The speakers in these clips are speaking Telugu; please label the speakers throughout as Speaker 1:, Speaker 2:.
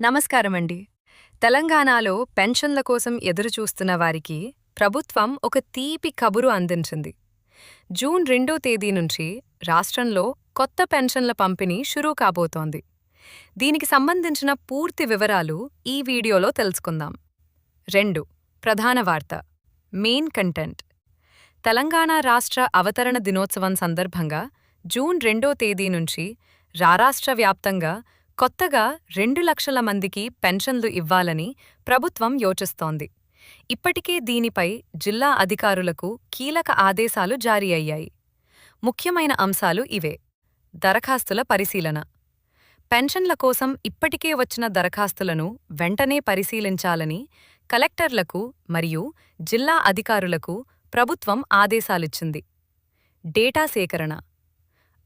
Speaker 1: నమస్కారమండి. తెలంగాణలో పెన్షన్ల కోసం ఎదురుచూస్తున్న వారికి ప్రభుత్వం ఒక తీపి కబురు అందించింది. జూన్ 2వ తేదీ నుంచి రాష్ట్రంలో కొత్త పెన్షన్ల పంపిణీ షురూ కాబోతోంది. దీనికి సంబంధించిన పూర్తి వివరాలు ఈ వీడియోలో తెలుసుకుందాం. 2. ప్రధాన వార్త. Main content. తెలంగాణ రాష్ట్ర అవతరణ దినోత్సవం సందర్భంగా జూన్ 2వ తేదీ నుంచి రాష్ట్ర వ్యాప్తంగా కొత్తగా 2 లక్షల మందికి పెన్షన్లు ఇవ్వాలని ప్రభుత్వం యోచిస్తోంది. ఇప్పటికే దీనిపై జిల్లా అధికారులకు కీలక ఆదేశాలు జారీ అయ్యాయి. ముఖ్యమైన అంశాలు ఇవే. దరఖాస్తుల పరిశీలన. పెన్షన్ల కోసం ఇప్పటికే వచ్చిన దరఖాస్తులను వెంటనే పరిశీలించాలని కలెక్టర్లకు మరియు జిల్లా అధికారులకు ప్రభుత్వం ఆదేశాలిచ్చింది. డేటా సేకరణ.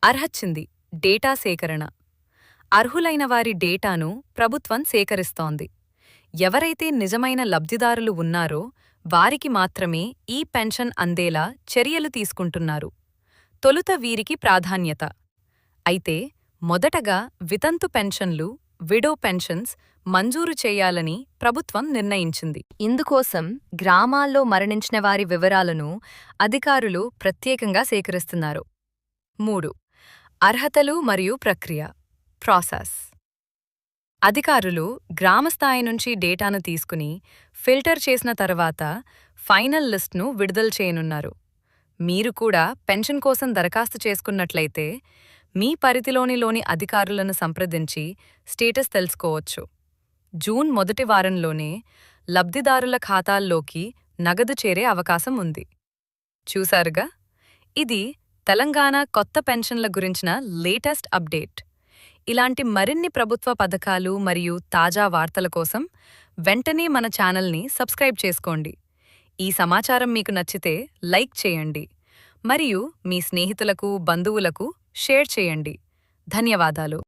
Speaker 1: అర్హచ్చింది డేటా సేకరణ. అర్హులైన వారి డేటాను ప్రభుత్వం సేకరిస్తోంది. ఎవరైతే నిజమైన లబ్ధిదారులు ఉన్నారో వారికి మాత్రమే ఈ పెన్షన్ అందేలా చర్యలు తీసుకుంటున్నారు. తొలుత వీరికి ప్రాధాన్యత. అయితే మొదటగా వితంతు పెన్షన్లు, విడో పెన్షన్స్ మంజూరు చేయాలని ప్రభుత్వం నిర్ణయించింది. ఇందుకోసం గ్రామాల్లో మరణించిన వారి వివరాలను అధికారులు ప్రత్యేకంగా సేకరిస్తున్నారు. 3. అర్హతలు మరియు ప్రక్రియ. ప్రాసెస్. అధికారులు గ్రామస్థాయి నుంచి డేటాను తీసుకుని ఫిల్టర్ చేసిన తర్వాత ఫైనల్ లిస్ట్ను విడుదల చేయనున్నారు. మీరు కూడా పెన్షన్ కోసం దరఖాస్తు చేసుకున్నట్లయితే మీ పరిధిలోని అధికారులను సంప్రదించి స్టేటస్ తెలుసుకోవచ్చు. జూన్ మొదటి వారంలోనే లబ్ధిదారుల ఖాతాల్లోకి నగదు చేరే అవకాశం ఉంది. చూశారుగా, ఇది తెలంగాణ కొత్త పెన్షన్ల గురించిన లేటెస్ట్ అప్డేట్. ఇలాంటి మరిన్ని ప్రభుత్వ పథకాలు మరియు తాజా వార్తల కోసం వెంటనే మన ఛానల్ని సబ్స్క్రైబ్ చేసుకోండి. ఈ సమాచారం మీకు నచ్చితే లైక్ చేయండి మరియు మీ స్నేహితులకు, బంధువులకు షేర్ చేయండి. ధన్యవాదాలు.